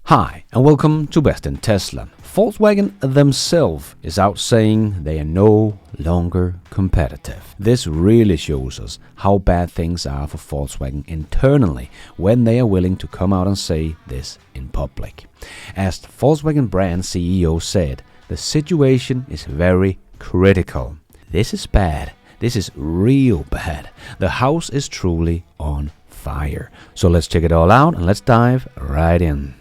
Hi, and welcome to Best in Tesla. Volkswagen themselves is out saying they are no longer competitive. This really shows us how bad things are for Volkswagen internally when they are willing to come out and say this in public. As the Volkswagen brand CEO said, the situation is very critical. This is bad. This is real bad. The house is truly on fire. So let's check it all out and let's dive right in.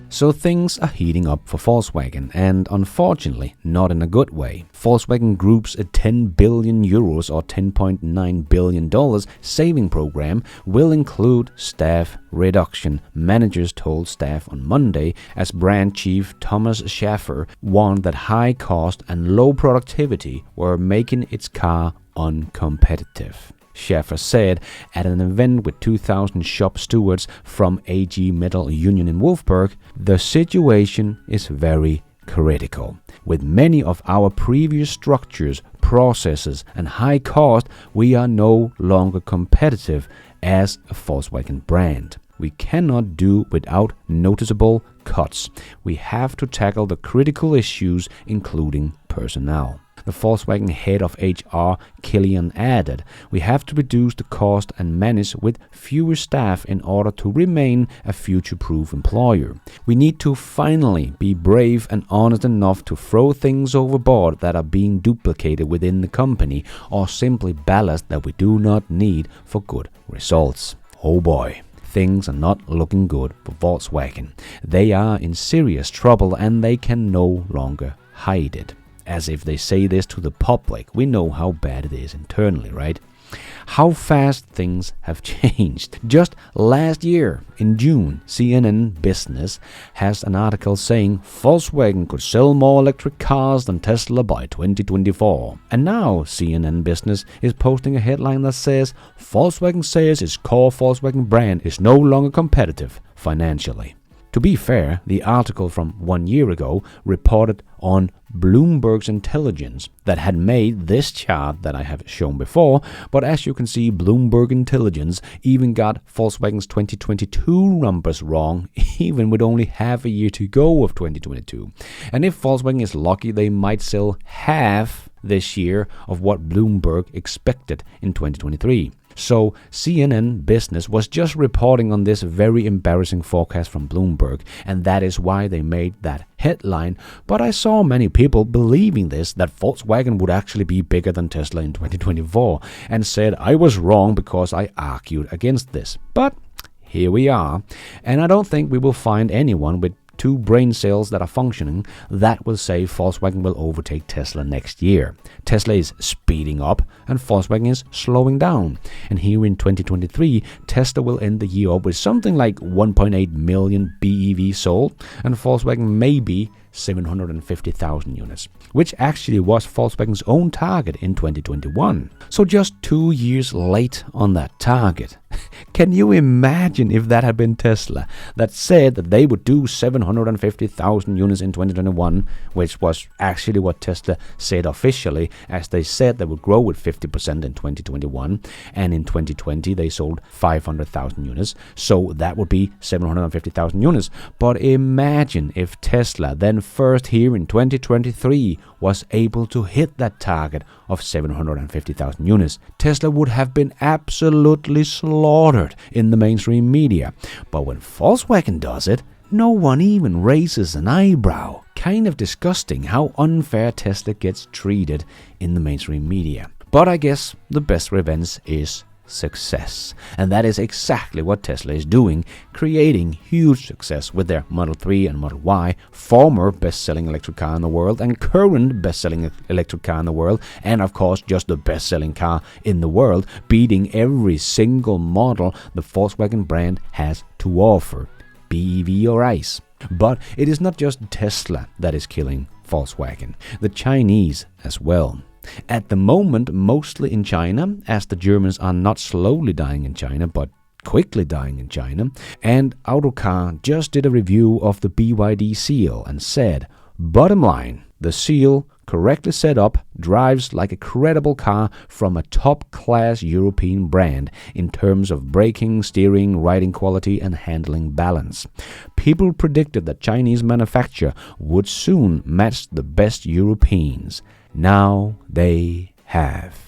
So things are heating up for Volkswagen, and unfortunately not in a good way. Volkswagen Group's 10 billion euros or $10.9 billion saving program will include staff reduction, managers told staff on Monday, as brand chief Thomas Schaffer warned that high cost and low productivity were making its car uncompetitive. Schaffer said at an event with 2,000 shop stewards from AG Metal Union in Wolfsburg, the situation is very critical. With many of our previous structures, processes and high cost, we are no longer competitive as a Volkswagen brand. We cannot do without noticeable cuts. We have to tackle the critical issues, including personnel. The Volkswagen head of HR, Killian, added, "We have to reduce the cost and manage with fewer staff in order to remain a future-proof employer. We need to finally be brave and honest enough to throw things overboard that are being duplicated within the company or simply ballast that we do not need for good results." Oh boy. Things are not looking good for Volkswagen. They are in serious trouble and they can no longer hide it. As if they say this to the public, we know how bad it is internally, right? How fast things have changed. Just last year, in June, CNN Business has an article saying Volkswagen could sell more electric cars than Tesla by 2024. And now CNN Business is posting a headline that says Volkswagen says its core Volkswagen brand is no longer competitive financially. To be fair, the article from 1 year ago reported on Bloomberg's intelligence that had made this chart that I have shown before, but as you can see, Bloomberg Intelligence even got Volkswagen's 2022 numbers wrong, even with only half a year to go of 2022. And if Volkswagen is lucky, they might sell half this year of what Bloomberg expected in 2023. So CNN Business was just reporting on this very embarrassing forecast from Bloomberg, and that is why they made that headline. But I saw many people believing this, that Volkswagen would actually be bigger than Tesla in 2024, and said I was wrong because I argued against this. But here we are, and I don't think we will find anyone with two brain cells that are functioning that will say Volkswagen will overtake Tesla next year. Tesla is speeding up and Volkswagen is slowing down. And here in 2023, Tesla will end the year up with something like 1.8 million BEVs sold, and Volkswagen maybe 750,000 units, which actually was Volkswagen's own target in 2021. So just 2 years late on that target. Can you imagine if that had been Tesla that said that they would do 750,000 units in 2021, which was actually what Tesla said officially, as they said they would grow with 50% in 2021, and in 2020 they sold 500,000 units, so that would be 750,000 units. But imagine if Tesla then first here in 2023 was able to hit that target of 750,000 units. Tesla would have been absolutely slaughtered in the mainstream media. But when Volkswagen does it, no one even raises an eyebrow. Kind of disgusting how unfair Tesla gets treated in the mainstream media. But I guess the best revenge is success. And that is exactly what Tesla is doing, creating huge success with their Model 3 and Model Y, former best-selling electric car in the world and current best-selling electric car in the world, and of course just the best-selling car in the world, beating every single model the Volkswagen brand has to offer, BEV or ICE. But it is not just Tesla that is killing Volkswagen, the Chinese as well. At the moment, mostly in China, as the Germans are not slowly dying in China, but quickly dying in China. And Autocar just did a review of the BYD Seal and said, bottom line, the Seal, correctly set up, drives like a credible car from a top-class European brand in terms of braking, steering, riding quality and handling balance. People predicted that Chinese manufacture would soon match the best Europeans. Now they have.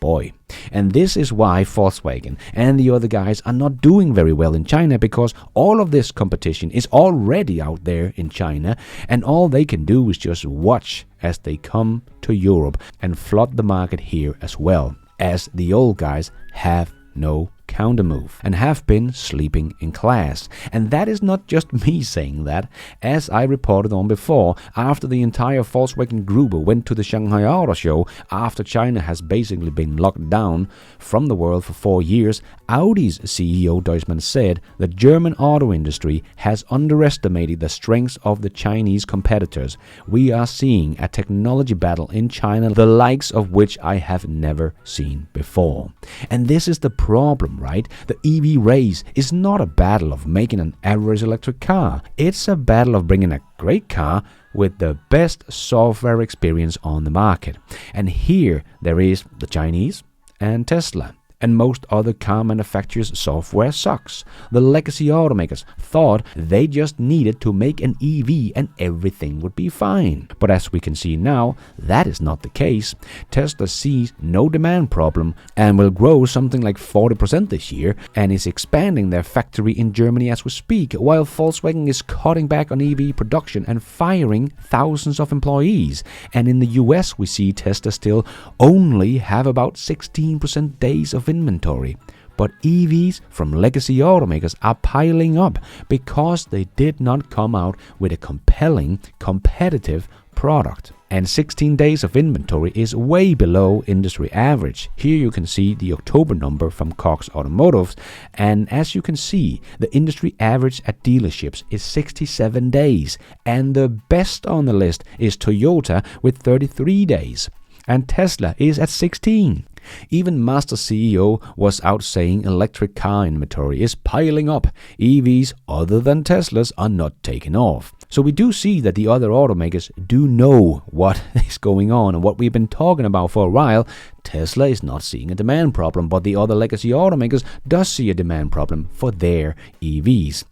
Boy. And this is why Volkswagen and the other guys are not doing very well in China, because all of this competition is already out there in China, and all they can do is just watch as they come to Europe and flood the market here as well, as the old guys have no countermove and have been sleeping in class. And that is not just me saying that. As I reported on before, after the entire Volkswagen group went to the Shanghai Auto Show, after China has basically been locked down from the world for 4 years, Audi's CEO Deutschmann said the German auto industry has underestimated the strengths of the Chinese competitors. We are seeing a technology battle in China, the likes of which I have never seen before. And this is the problem, right? The EV race is not a battle of making an average electric car. It's a battle of bringing a great car with the best software experience on the market. And here there is the Chinese and Tesla. And most other car manufacturers' software sucks. The legacy automakers thought they just needed to make an EV and everything would be fine. But as we can see now, that is not the case. Tesla sees no demand problem and will grow something like 40% this year, and is expanding their factory in Germany as we speak, while Volkswagen is cutting back on EV production and firing thousands of employees. And in the US we see Tesla still only have about 16% days of inventory. But EVs from legacy automakers are piling up because they did not come out with a compelling, competitive product. And 16 days of inventory is way below industry average. Here you can see the October number from Cox Automotive, and as you can see, the industry average at dealerships is 67 days, and the best on the list is Toyota with 33 days, and Tesla is at 16. Even Mazda CEO was out saying electric car inventory is piling up. EVs other than Teslas are not taking off. So we do see that the other automakers do know what is going on and what we've been talking about for a while. Tesla is not seeing a demand problem, but the other legacy automakers does see a demand problem for their EVs.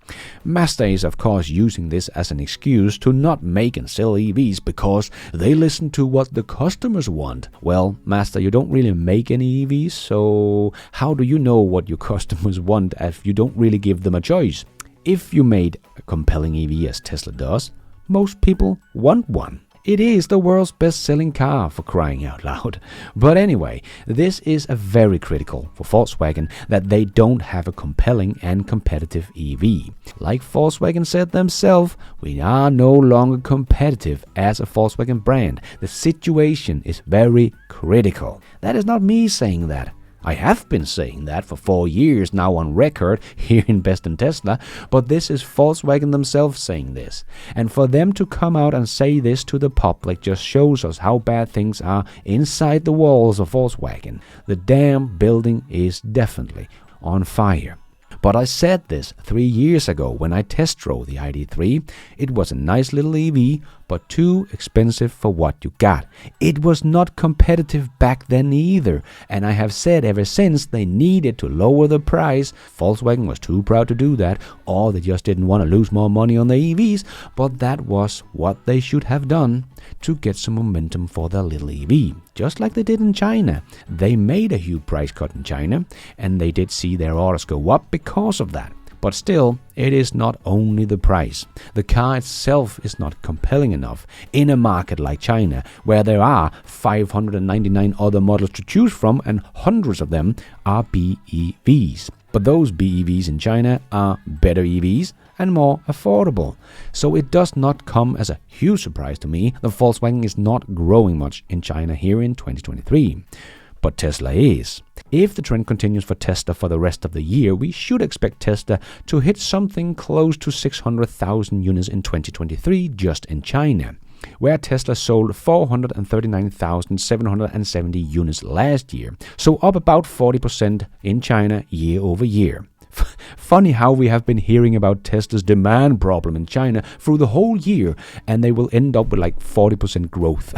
Mazda is of course using this as an excuse to not make and sell EVs because they listen to what the customers want. Well, Mazda, you don't really make any EVs, so how do you know what your customers want if you don't really give them a choice? If you made a compelling EV as Tesla does, most people want one. It is the world's best-selling car, for crying out loud. But anyway, this is a very critical for Volkswagen that they don't have a compelling and competitive EV. Like Volkswagen said themselves, we are no longer competitive as a Volkswagen brand. The situation is very critical. That is not me saying that. I have been saying that for 4 years now on record here in Best in Tesla, but this is Volkswagen themselves saying this. And for them to come out and say this to the public just shows us how bad things are inside the walls of Volkswagen. The damn building is definitely on fire. But I said this 3 years ago when I test drove the ID.3. It was a nice little EV, but too expensive for what you got. It was not competitive back then either, and I have said ever since they needed to lower the price. Volkswagen was too proud to do that, or they just didn't want to lose more money on their EVs, but that was what they should have done to get some momentum for their little EV, just like they did in China. They made a huge price cut in China, and they did see their orders go up because of that. But still, it is not only the price. The car itself is not compelling enough in a market like China, where there are 599 other models to choose from and hundreds of them are BEVs. But those BEVs in China are better EVs and more affordable. So it does not come as a huge surprise to me that Volkswagen is not growing much in China here in 2023. But Tesla is. If the trend continues for Tesla for the rest of the year, we should expect Tesla to hit something close to 600,000 units in 2023 just in China, where Tesla sold 439,770 units last year, so up about 40% in China year over year. Funny how we have been hearing about Tesla's demand problem in China through the whole year, and they will end up with like 40% growth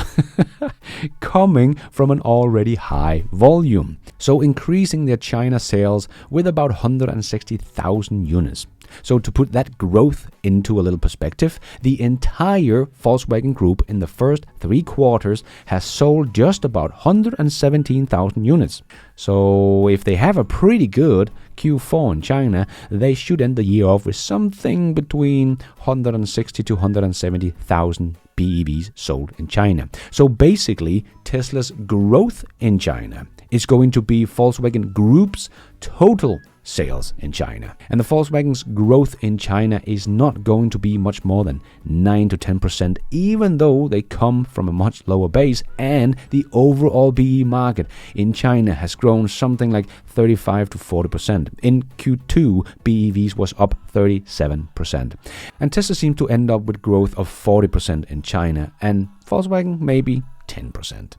coming from an already high volume. So increasing their China sales with about 160,000 units. So to put that growth into a little perspective, the entire Volkswagen Group in the first 3 quarters has sold just about 117,000 units. So if they have a pretty good Q4 in China, they should end the year off with something between 160 to 170,000 BEVs sold in China. So basically, Tesla's growth in China is going to be Volkswagen Group's total sales in China. And the Volkswagen's growth in China is not going to be much more than 9 to 10%, even though they come from a much lower base, and the overall BE market in China has grown something like 35 to 40%. In Q2, BEVs was up 37%. And Tesla seems to end up with growth of 40% in China, and Volkswagen maybe 10%.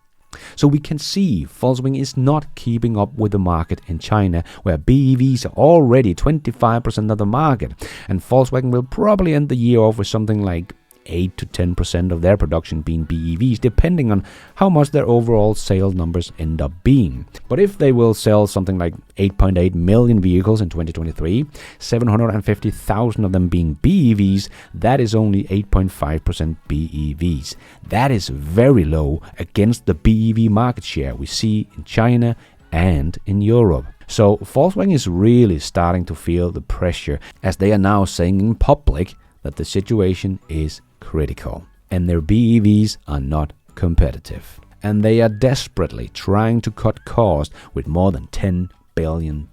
So we can see Volkswagen is not keeping up with the market in China, where BEVs are already 25% of the market, and Volkswagen will probably end the year off with something like 8 to 10% of their production being BEVs, depending on how much their overall sales numbers end up being. But if they will sell something like 8.8 million vehicles in 2023, 750,000 of them being BEVs, that is only 8.5% BEVs. That is very low against the BEV market share we see in China and in Europe. So Volkswagen is really starting to feel the pressure, as they are now saying in public that the situation is critical and their BEVs are not competitive. And they are desperately trying to cut costs with more than $10 billion.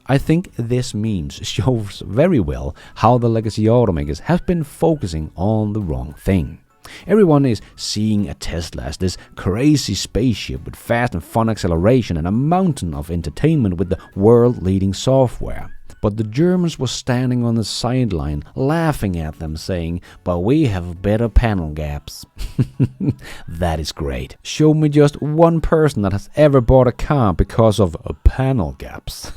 I think this meme shows very well how the legacy automakers have been focusing on the wrong thing. Everyone is seeing a Tesla as this crazy spaceship with fast and fun acceleration and a mountain of entertainment with the world-leading software. But the Germans were standing on the sideline laughing at them, saying, "But we have better panel gaps." That is great. Show me just one person that has ever bought a car because of panel gaps.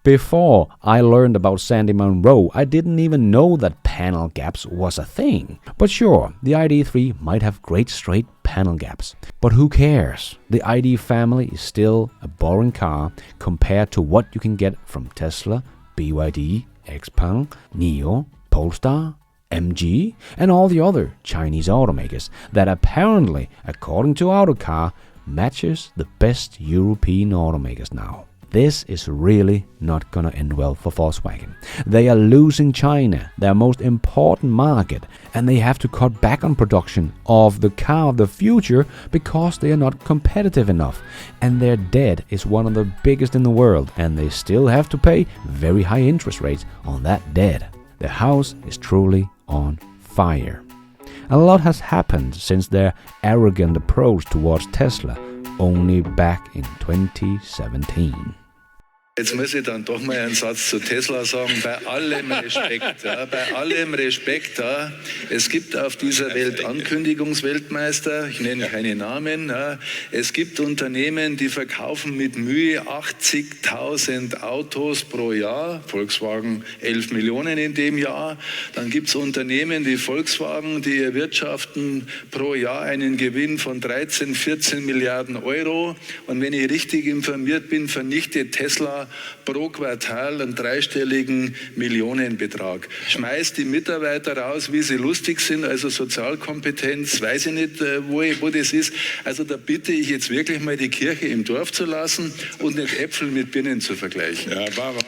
Before I learned about Sandy Munro, I didn't even know that panel gaps was a thing. But sure, the ID3 might have great straight panel gaps. But who cares? The ID family is still a boring car compared to what you can get from Tesla, BYD, XPeng, NIO, Polestar, MG, and all the other Chinese automakers that apparently, according to Autocar, matches the best European automakers now. This is really not gonna end well for Volkswagen. They are losing China, their most important market, and they have to cut back on production of the car of the future because they are not competitive enough. And their debt is one of the biggest in the world, and they still have to pay very high interest rates on that debt. The house is truly on fire. A lot has happened since their arrogant approach towards Tesla, only back in 2017. Jetzt muss ich dann doch mal einen Satz zu Tesla sagen, bei allem Respekt, es gibt auf dieser Welt Ankündigungsweltmeister, ich nenne keine Namen, es gibt Unternehmen, die verkaufen mit Mühe 80.000 Autos pro Jahr, Volkswagen 11 Millionen in dem Jahr, dann gibt es Unternehmen wie Volkswagen, die erwirtschaften pro Jahr einen Gewinn von 13, 14 Milliarden Euro, und wenn ich richtig informiert bin, vernichtet Tesla Jahr pro Quartal einen dreistelligen Millionenbetrag. Schmeißt die Mitarbeiter raus, wie sie lustig sind, also Sozialkompetenz, weiß ich nicht, wo das ist. Also da bitte ich jetzt wirklich mal die Kirche im Dorf zu lassen und nicht Äpfel mit Birnen zu vergleichen. Ja, Barbara.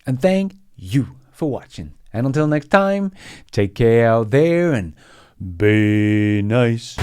And thank you for watching. And until next time, take care out there and be nice.